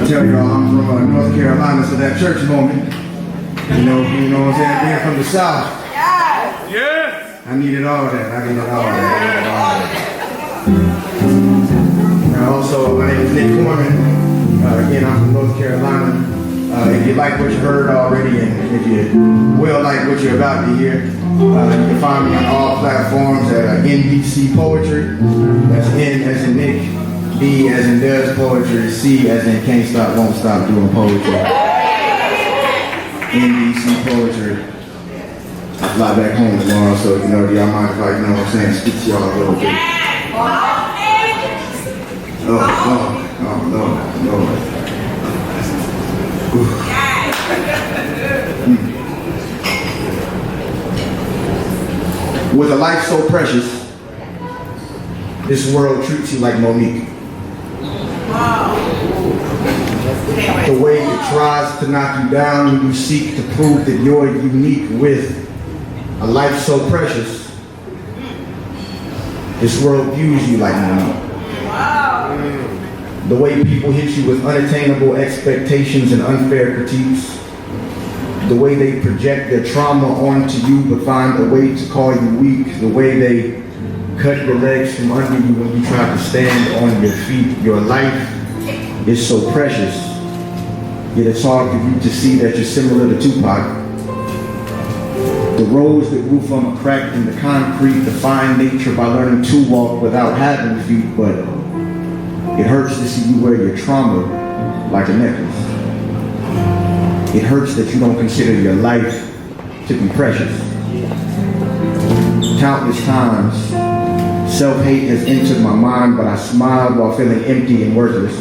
tell y'all I'm from North Carolina, so that church moment, you know what I'm saying? Being from the South, I needed all that. Also, my name is Nick Courmon. Again, I'm from North Carolina. If you like what you heard already, and if you will like what you're about to hear, you can find me on all platforms at NDC Poetry. That's N as in Nick, D as in does poetry, C as in can't stop, won't stop doing poetry. NDC Poetry. I fly back home tomorrow, so y'all mind if I, speak to y'all a little bit. Oh, Lord. With a life so precious, this world treats you like Monique. The way it tries to knock you down when you seek to prove that you're unique. With a life so precious, this world views you like Monique. The way people hit you with unattainable expectations and unfair critiques. The way they project their trauma onto you but find a way to call you weak. The way they cut your legs from under you when you try to stand on your feet. Your life is so precious, yet it's hard for you to see that you're similar to Tupac. The roads that grew from a crack in the concrete define nature by learning to walk without having feet, but it hurts to see you wear your trauma like a necklace. It hurts that you don't consider your life to be precious. Countless times, self-hate has entered my mind, but I smiled while feeling empty and worthless.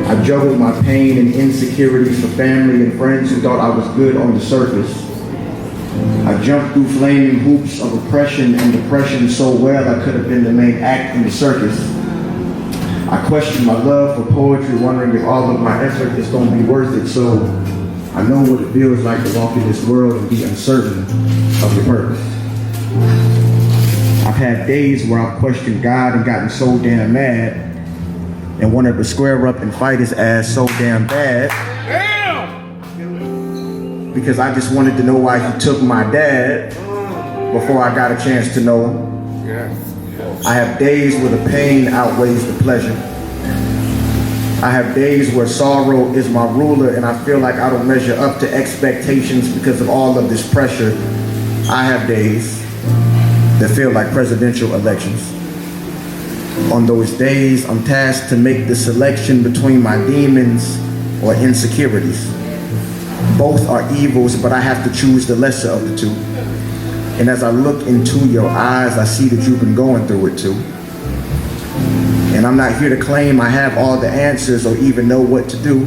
I juggled my pain and insecurities for family and friends who thought I was good on the surface. I jumped through flaming hoops of oppression and depression so well I could have been the main act in the circus. I questioned my love for poetry, wondering if all of my effort is going to be worth it, so I know what it feels like to walk in this world and be uncertain of your purpose. I've had days where I've questioned God and gotten so damn mad and wanted to square up and fight his ass so damn bad. Because I just wanted to know why he took my dad before I got a chance to know him. I have days where the pain outweighs the pleasure. I have days where sorrow is my ruler and I feel like I don't measure up to expectations because of all of this pressure. I have days that feel like presidential elections. On those days, I'm tasked to make the selection between my demons or insecurities. Both are evils, but I have to choose the lesser of the two. And as I look into your eyes, I see that you've been going through it too. And I'm not here to claim I have all the answers or even know what to do,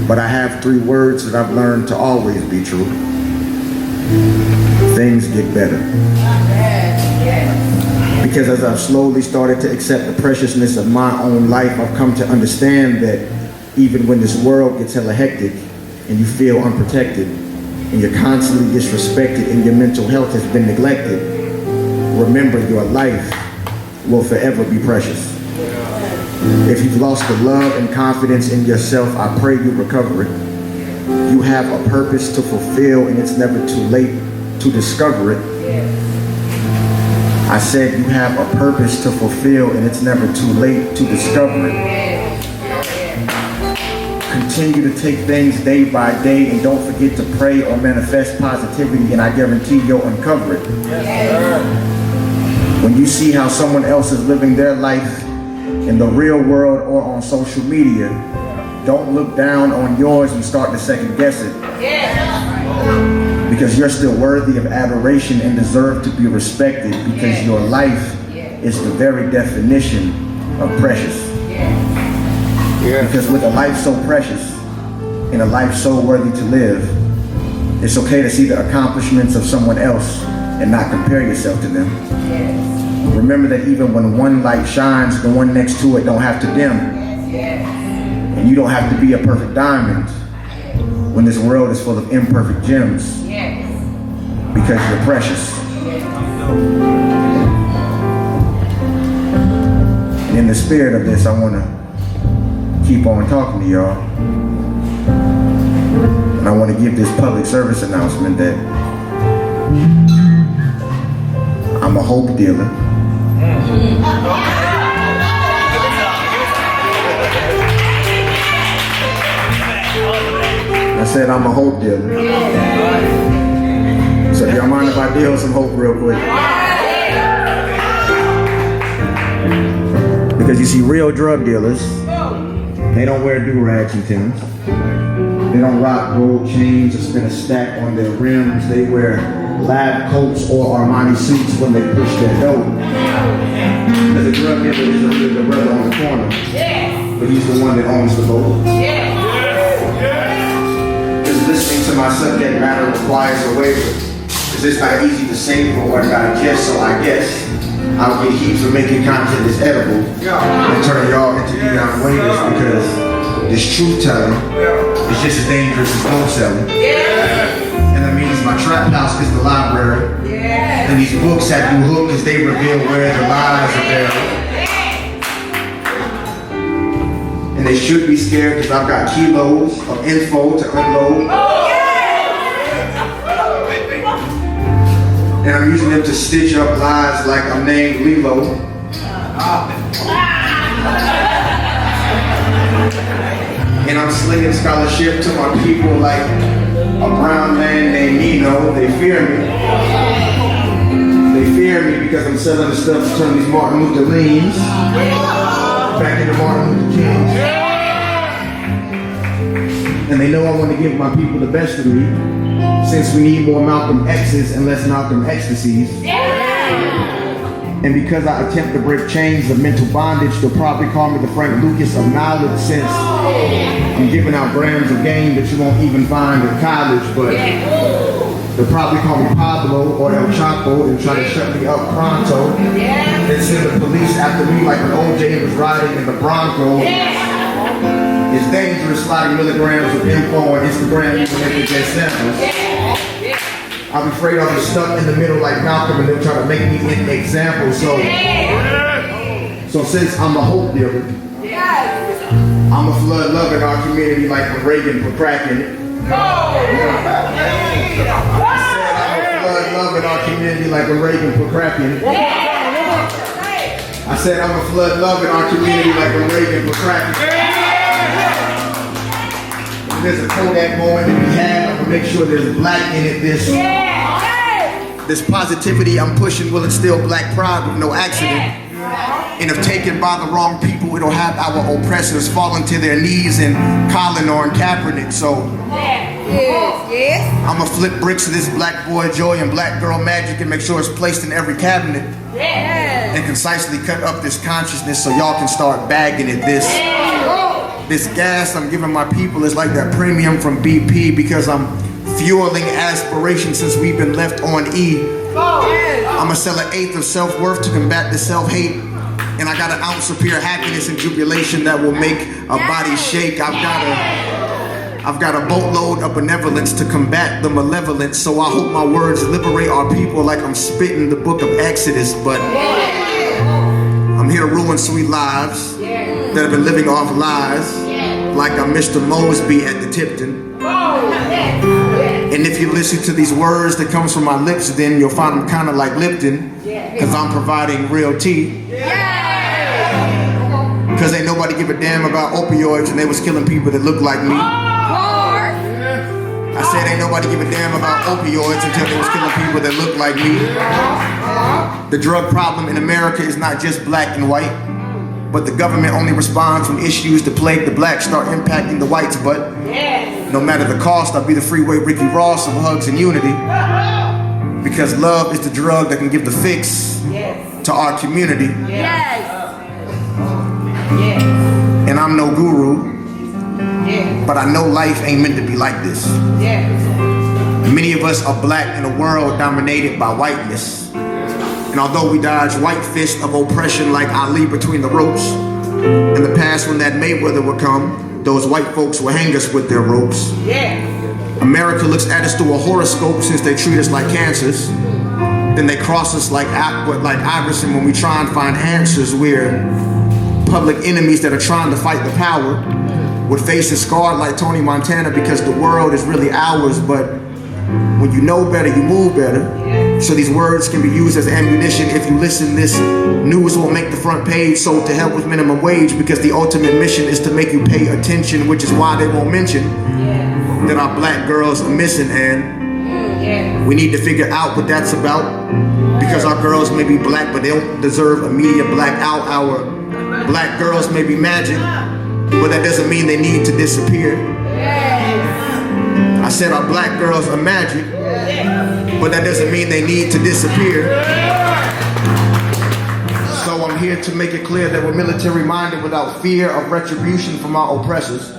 but I have 3 words that I've learned to always be true. Things get better. Because as I've slowly started to accept the preciousness of my own life, I've come to understand that even when this world gets hella hectic and you feel unprotected, and you're constantly disrespected and your mental health has been neglected, remember your life will forever be precious. If you've lost the love and confidence in yourself, I pray you recover it. You have a purpose to fulfill and it's never too late to discover it. I said you have a purpose to fulfill and it's never too late to discover it. Continue to take things day by day and don't forget to pray or manifest positivity, and I guarantee you'll uncover it. When you see how someone else is living their life in the real world or on social media, don't look down on yours and start to second guess it. Because you're still worthy of adoration and deserve to be respected, because your life is the very definition of precious. Because with a life so precious and a life so worthy to live, it's okay to see the accomplishments of someone else and not compare yourself to them. Remember that even when one light shines, the one next to it don't have to dim. And you don't have to be a perfect diamond when this world is full of imperfect gems. Because you're precious. And in the spirit of this, I want to keep on talking to y'all. And I want to give this public service announcement that I'm a hope dealer. I said I'm a hope dealer. So do y'all mind if I deal some hope real quick? Because you see, real drug dealers, they don't wear do-rags and Timbs. They don't rock gold chains or spin a stack on their rims. They wear lab coats or Armani suits when they push their dough. Because a drug dealer isn't really the brother on the corner, but he's the one that owns the boat. Because listening to my subject matter requires a waiver. Because it's not easy to say for what I digest, so I guess I'll get heaps for making content that's edible and turn y'all into neon waiters, because this truth telling is just as dangerous as no selling. And that means my trap house is the library. And these books have you hooked as they reveal where the lies are buried. And they should be scared because I've got kilos of info to unload. And I'm using them to stitch up lies like I'm named Lilo. And I'm slinging scholarship to my people like a brown man named Nino. They fear me. They fear me because I'm selling the stuff to turn these Martin Luther Leans back into Martin Luther Kings. And they know I want to give my people the best of me, since we need more Malcolm X's and less Malcolm Ecstasies. And because I attempt to break chains of mental bondage, they'll probably call me the Frank Lucas of knowledge, since I'm giving out grams of game that you won't even find in college. But they'll probably call me Pablo or El Chapo and try to shut me up pronto. Then send the police after me like when OJ was riding in the Bronco. It's dangerous sliding milligrams of info on Instagram even if it's just samples. I'm afraid I'll be stuck in the middle like Malcolm and they'll try to make me an example. So since I'm a hope dealer, I'm a flood love in our community like when Reagan put crack in it. I said I'm a flood love in our community like when Reagan put crack in it. I said I'm a flood love in our community like when Reagan put crack in it. There's a Kodak moment that we had. I'm gonna make sure there's black in it. This positivity I'm pushing will instill black pride with no accident. And if taken by the wrong people, it'll have our oppressors falling to their knees in Colin or in Kaepernick. So I'ma flip bricks of this black boy joy and black girl magic and make sure it's placed in every cabinet. And concisely cut up this consciousness so y'all can start bagging it. This gas I'm giving my people is like that premium from BP, because I'm fueling aspiration since we've been left on E. I'ma sell an eighth of self-worth to combat the self-hate. And I got an ounce of pure happiness and jubilation that will make a body shake. I've got a boatload of benevolence to combat the malevolence. So I hope my words liberate our people like I'm spitting the book of Exodus. But I'm here to ruin sweet lives that have been living off lies, like I'm Mr. Mosby at the Tipton. And if you listen to these words that comes from my lips, then you'll find them kind of like Lipton, because I'm providing real tea. Because ain't nobody give a damn about opioids and they was killing people that look like me. I said ain't nobody give a damn about opioids until they was killing people that look like me. The drug problem in America is not just black and white, but the government only responds when issues that plague the blacks start impacting the whites. But no matter the cost, I'll be the freeway Ricky Ross of hugs and unity. Because love is the drug that can give the fix to our community. And I'm no guru, but I know life ain't meant to be like this. Many of us are black in a world dominated by whiteness. And although we dodge white fists of oppression like Ali between the ropes, in the past when that Mayweather would come, those white folks will hang us with their ropes. America looks at us through a horoscope since they treat us like cancers. Then they cross us like Iverson when we try and find answers. We're public enemies that are trying to fight the power. with faces scarred like Tony Montana because the world is really ours, but when you know better, you move better. So these words can be used as ammunition. If you listen, this news won't make the front page. So to help with minimum wage, because the ultimate mission is to make you pay attention, which is why they won't mention that our black girls are missing, and we need to figure out what that's about, because our girls may be black, but they don't deserve a media blackout. Our black girls may be magic, but that doesn't mean they need to disappear. I said our black girls are magic, but that doesn't mean they need to disappear. So I'm here to make it clear that we're military-minded without fear of retribution from our oppressors.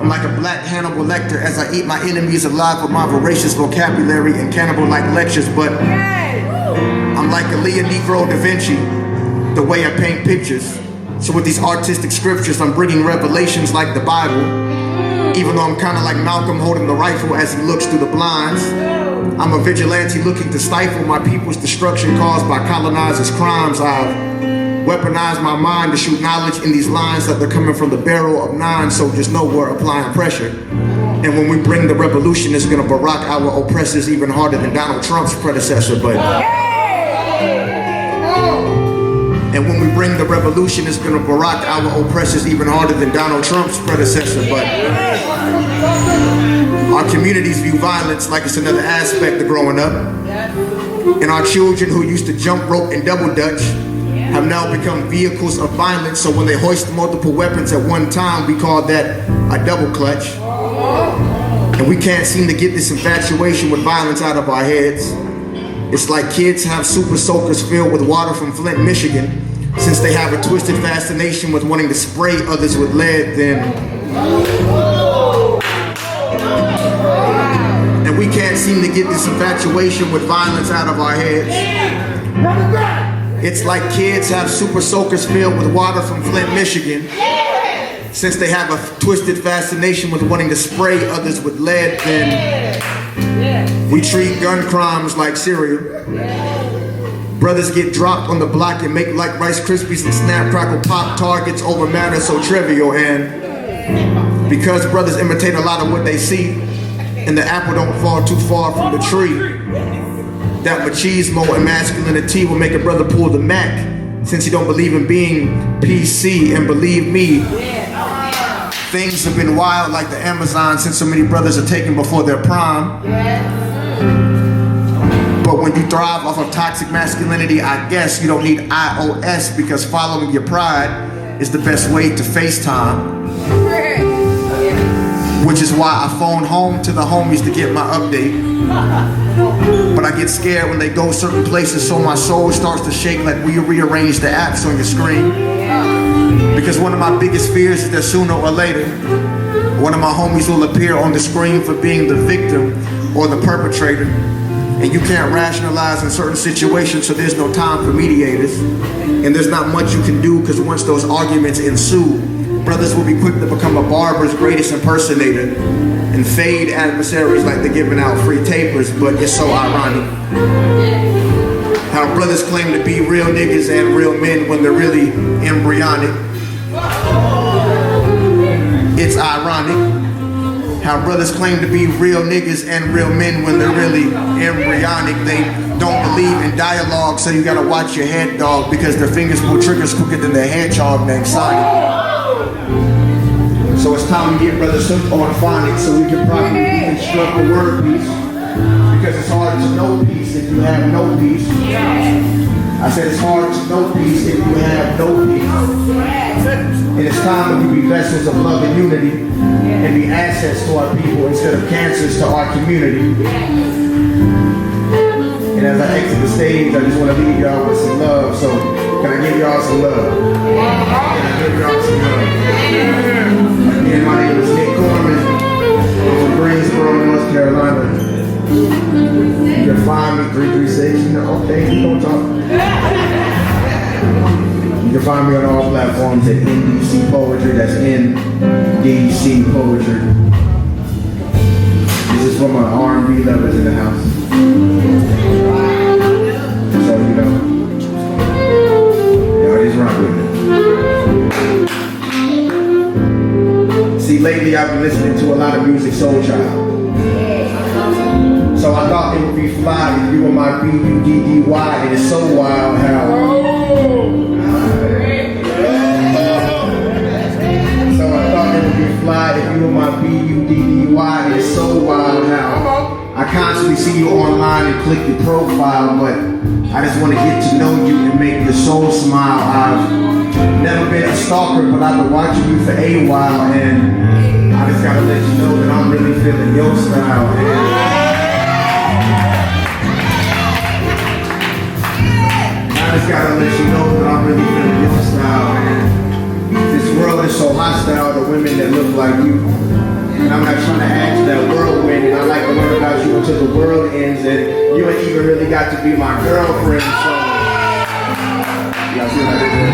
I'm like a black Hannibal Lecter as I eat my enemies alive with my voracious vocabulary and cannibal-like lectures, but I'm like a Leo Negro da Vinci, the way I paint pictures. So with these artistic scriptures, I'm bringing revelations like the Bible, even though I'm kind of like Malcolm holding the rifle as he looks through the blinds. I'm a vigilante looking to stifle my people's destruction caused by colonizers' crimes. I've weaponized my mind to shoot knowledge in these lines that they're coming from the barrel of 9, so just know we're applying pressure. And when we bring the revolution, it's gonna barack our oppressors even harder than Donald Trump's predecessor, but... And when we bring the revolution, it's gonna barack our oppressors even harder than Donald Trump's predecessor, but... Our communities view violence like it's another aspect of growing up. And our children who used to jump rope and double dutch have now become vehicles of violence, so when they hoist multiple weapons at one time, we call that a double clutch. And we can't seem to get this infatuation with violence out of our heads. It's like kids have super soakers filled with water from Flint, Michigan, since they have a twisted fascination with wanting to spray others with lead, and we can't seem to get this infatuation with violence out of our heads. It's like kids have super soakers filled with water from Flint, Michigan, since they have a twisted fascination with wanting to spray others with lead, then we treat gun crimes like cereal. Brothers get dropped on the block and make like Rice Krispies and Snap Crackle Pop targets over matters so trivial, and because brothers imitate a lot of what they see, and the apple don't fall too far from the tree, that machismo and masculinity will make a brother pull the Mac, since he don't believe in being PC. And believe me, things have been wild like the Amazon since so many brothers are taken before their prime. But when you thrive off of toxic masculinity, I guess you don't need iOS, because following your pride is the best way to FaceTime. Which is why I phone home to the homies to get my update. But I get scared when they go certain places, so my soul starts to shake like we rearrange the apps on your screen. Because one of my biggest fears is that sooner or later, one of my homies will appear on the screen for being the victim or the perpetrator. And you can't rationalize in certain situations, so there's no time for mediators. And there's not much you can do, because once those arguments ensue, brothers will be quick to become a barber's greatest impersonator and fade adversaries like they're giving out free tapers. But it's so ironic how brothers claim to be real niggas and real men when they're really embryonic. It's ironic how brothers claim to be real niggas and real men when they're really embryonic. They don't believe in dialogue, so you gotta watch your head, dog, because their fingers pull triggers quicker than their hedgehog named Sonic. So it's time to get brothers hooked on phonics so we can properly construct a word piece, because it's hard to know peace if you have no peace. I said it's hard to know peace if you have no peace. And it's time that we be vessels of love and unity and be assets to our people instead of cancers to our community. And as I exit the stage, I just want to leave y'all with some love. So can I give y'all some love? Can I give y'all some love? Again, my name is Nick Courmon. I'm from Greensboro, North Carolina. You can find me 336, okay, you don't talk. You can find me on all platforms at NDC Poetry, that's NDC Poetry. This is for my R&B lovers in the house. So, you know, y'all just rock with it. See, lately I've been listening to a lot of music, Soul Child. So I thought it would be fly if you were my B-U-D-D-Y. It is so wild how. So I thought it would be fly if you were my B-U-D-D-Y. It is so wild how I constantly see you online and click your profile, but I just want to get to know you and make your soul smile. I've never been a stalker, but I've been watching you for a while, and I just gotta let you know that I'm really feeling your style. I just gotta let you know that I'm really feeling your style. This world is so hostile to women that look like you. And I'm not trying to add to that whirlwind, and I like to learn about you until the world ends, and you ain't even really got to be my girlfriend, so y'all see what I did there?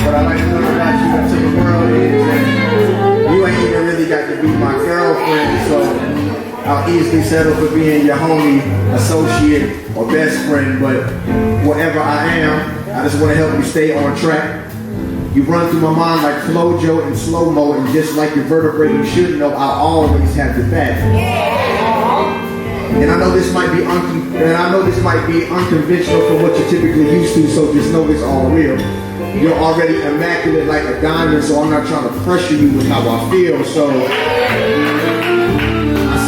But I like to learn about you until the world ends, and you ain't even really got to be my girlfriend, so I'll easily settle for being your homie, associate, or best friend, but whatever I am, I just want to help you stay on track. You run through my mind like Flojo and slow-mo, and just like your vertebrae, you should know I'll always have your back. And I know this might be unconventional from what you're typically used to, so just know it's all real. You're already immaculate like a diamond, so I'm not trying to pressure you with how I feel. So I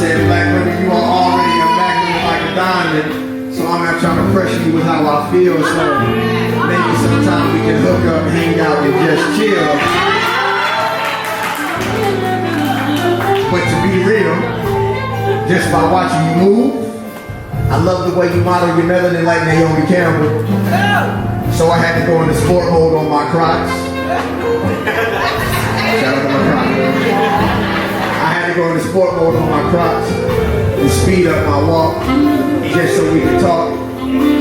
said, black women, you are already immaculate like a diamond, so I'm not trying to pressure you with how I feel. So maybe sometime we can hook up, hang out, and just chill. But to be real, just by watching you move, I love the way you model your melanin like Naomi Campbell. So I had to go into sport mode on my Crocs. Shout out to my Crocs. I had to go into sport mode on my Crocs and speed up my walk just so we could talk,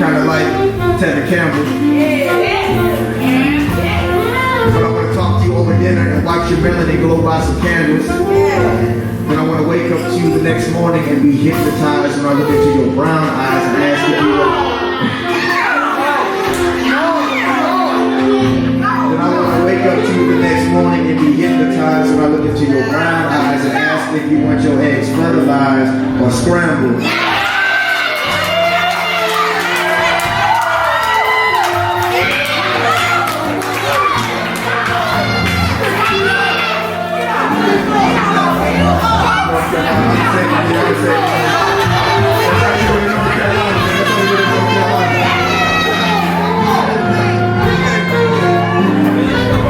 kind of like Tevin Campbell. But I want to talk to you over dinner and watch your melanin glow by some candles. Then I want to wake up to you the next morning and be hypnotized when I look into your brown eyes and ask if you were. Then I want to wake up to you the next morning and be hypnotized when I look into your brown eyes and ask if you want your eggs fertilized or scrambled.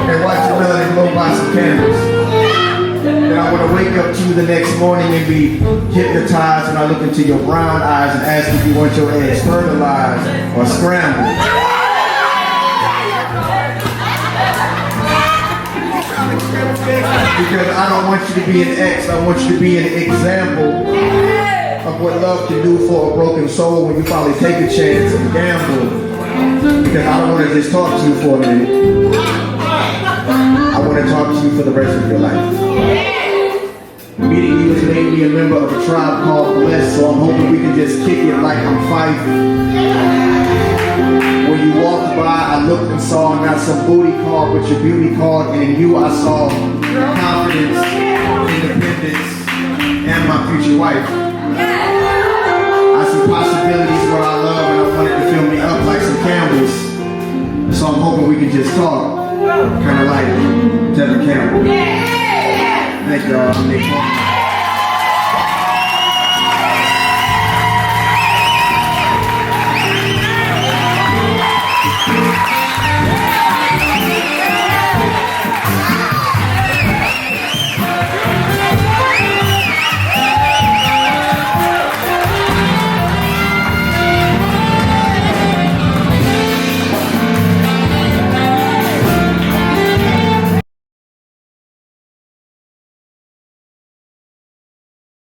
And watch your melanin glow by some candles. Then I want to wake up to you the next morning and be hypnotized when I look into your brown eyes and ask if you want your eggs fertilized or scrambled. Because I don't want you to be an ex, I want you to be an example of what love can do for a broken soul when you finally take a chance and gamble. Because I don't want to just talk to you for a minute. I want to talk to you for the rest of your life. Meeting you has made me a member of a tribe called Blessed, so I'm hoping we can just kick it like I'm Fife. When you walked by, I looked and saw not some booty call, but your beauty called, and in you I saw confidence, independence, and my future wife. I see possibilities where I love, and I want it to fill me up like some candles. So I'm hoping we can just talk, kind of like Tevin Campbell. Thank y'all, Nick Courmon.